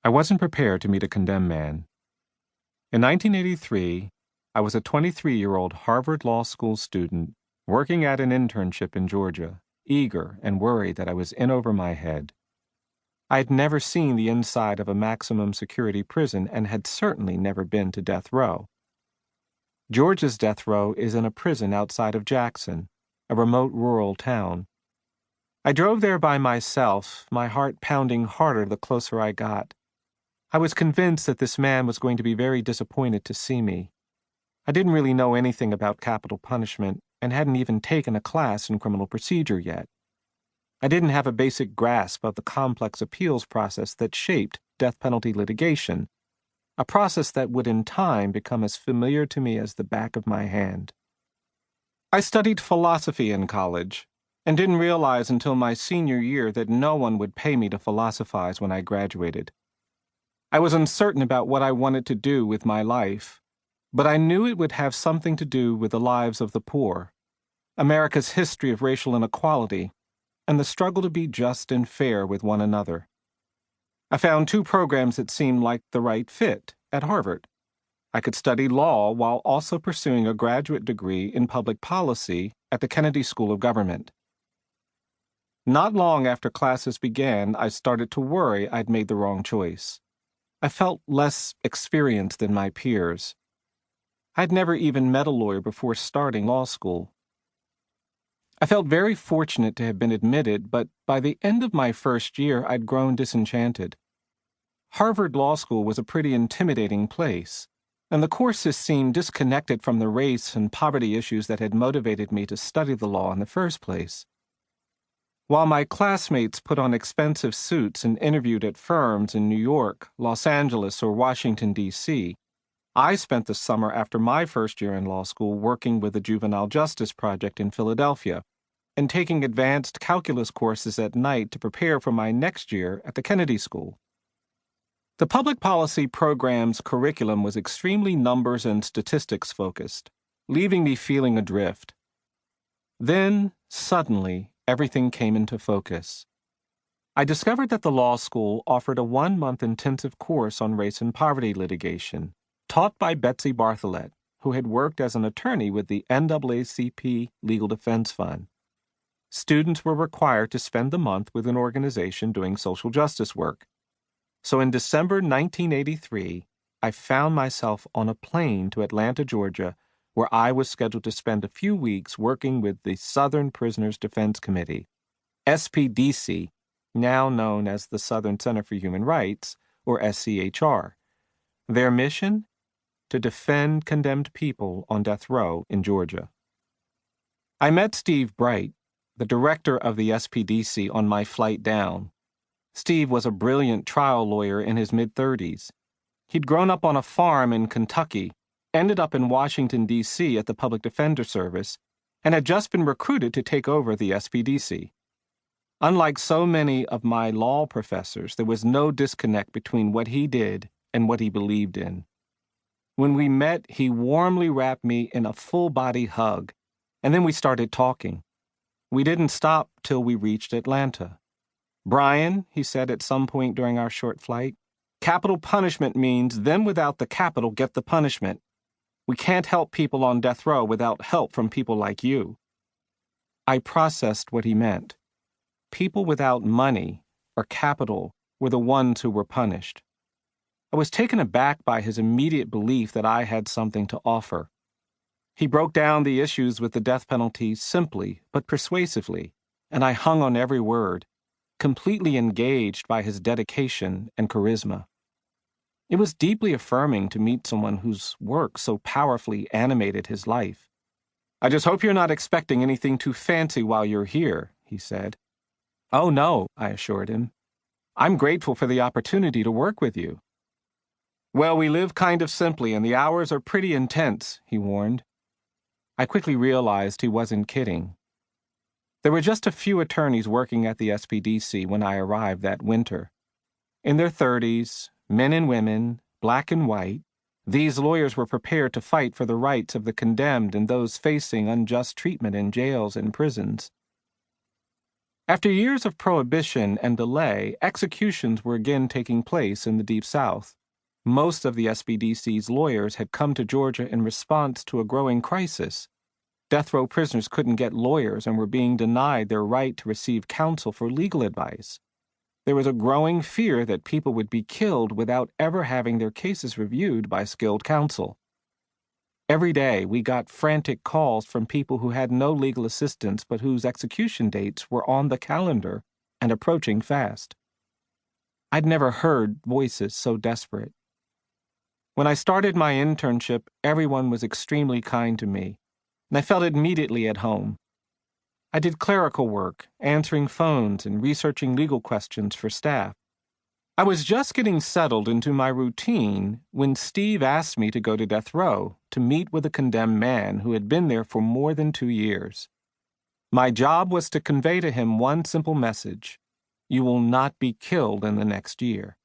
I wasn't prepared to meet a condemned man. In 1983, I was a 23-year-old Harvard Law School student working at an internship in Georgia, eager and worried that I was in over my head. I had never seen the inside of a maximum security prison and had certainly never been to death row. Georgia's death row is in a prison outside of Jackson, a remote rural town. I drove there by myself, my heart pounding harder the closer I got. I was convinced that this man was going to be very disappointed to see me. I didn't really know anything about capital punishment and hadn't even taken a class in criminal procedure yet. I didn't have a basic grasp of the complex appeals process that shaped death penalty litigation, a process that would in time become as familiar to me as the back of my hand. I studied philosophy in college and didn't realize until my senior year that no one would pay me to philosophize when I graduated. I was uncertain about what I wanted to do with my life, but I knew it would have something to do with the lives of the poor, America's history of racial inequality, and the struggle to be just and fair with one another. I found two programs that seemed like the right fit at Harvard. I could study law while also pursuing a graduate degree in public policy at the Kennedy School of Government. Not long after classes began, I started to worry I'd made the wrong choice. I felt less experienced than my peers. I'd never even met a lawyer before starting law school. I felt very fortunate to have been admitted, but by the end of my first year, I'd grown disenchanted. Harvard Law School was a pretty intimidating place, and the courses seemed disconnected from the race and poverty issues that had motivated me to study the law in the first place. While my classmates put on expensive suits and interviewed at firms in New York, Los Angeles, or Washington, D.C., I spent the summer after my first year in law school working with the Juvenile Justice Project in Philadelphia and taking advanced calculus courses at night to prepare for my next year at the Kennedy School. The public policy program's curriculum was extremely numbers and statistics focused, leaving me feeling adrift. Then, suddenly, everything came into focus. I discovered that the law school offered a 1-month intensive course on race and poverty litigation, taught by Betsy Bartholet, who had worked as an attorney with the NAACP Legal Defense Fund. Students were required to spend the month with an organization doing social justice work. So in December 1983, I found myself on a plane to Atlanta, Georgia, where I was scheduled to spend a few weeks working with the Southern Prisoners Defense Committee, SPDC, now known as the Southern Center for Human Rights, or SCHR. Their mission? To defend condemned people on death row in Georgia. I met Steve Bright, the director of the SPDC, on my flight down. Steve was a brilliant trial lawyer in his mid-30s. He'd grown up on a farm in Kentucky, ended up in Washington, D.C. at the Public Defender Service, and had just been recruited to take over the SPDC. Unlike so many of my law professors, there was no disconnect between what he did and what he believed in. When we met, he warmly wrapped me in a full-body hug, and then we started talking. We didn't stop till we reached Atlanta. "Bryan," he said at some point during our short flight, "capital punishment means them without the capital get the punishment. We can't help people on death row without help from people like you." I processed what he meant. People without money or capital were the ones who were punished. I was taken aback by his immediate belief that I had something to offer. He broke down the issues with the death penalty simply but persuasively, and I hung on every word, completely engaged by his dedication and charisma. It was deeply affirming to meet someone whose work so powerfully animated his life. "I just hope you're not expecting anything too fancy while you're here," he said. "Oh, no," I assured him. "I'm grateful for the opportunity to work with you." "Well, we live kind of simply, and the hours are pretty intense," he warned. I quickly realized he wasn't kidding. There were just a few attorneys working at the SPDC when I arrived that winter. In their 30s, men and women, black and white, these lawyers were prepared to fight for the rights of the condemned and those facing unjust treatment in jails and prisons. After years of prohibition and delay, executions were again taking place in the Deep South. Most of the SBDC's lawyers had come to Georgia in response to a growing crisis. Death row prisoners couldn't get lawyers and were being denied their right to receive counsel for legal advice. There was a growing fear that people would be killed without ever having their cases reviewed by skilled counsel. Every day, we got frantic calls from people who had no legal assistance but whose execution dates were on the calendar and approaching fast. I'd never heard voices so desperate. When I started my internship, everyone was extremely kind to me, and I felt immediately at home. I did clerical work, answering phones and researching legal questions for staff. I was just getting settled into my routine when Steve asked me to go to death row to meet with a condemned man who had been there for more than 2 years. My job was to convey to him one simple message: you will not be killed in the next year.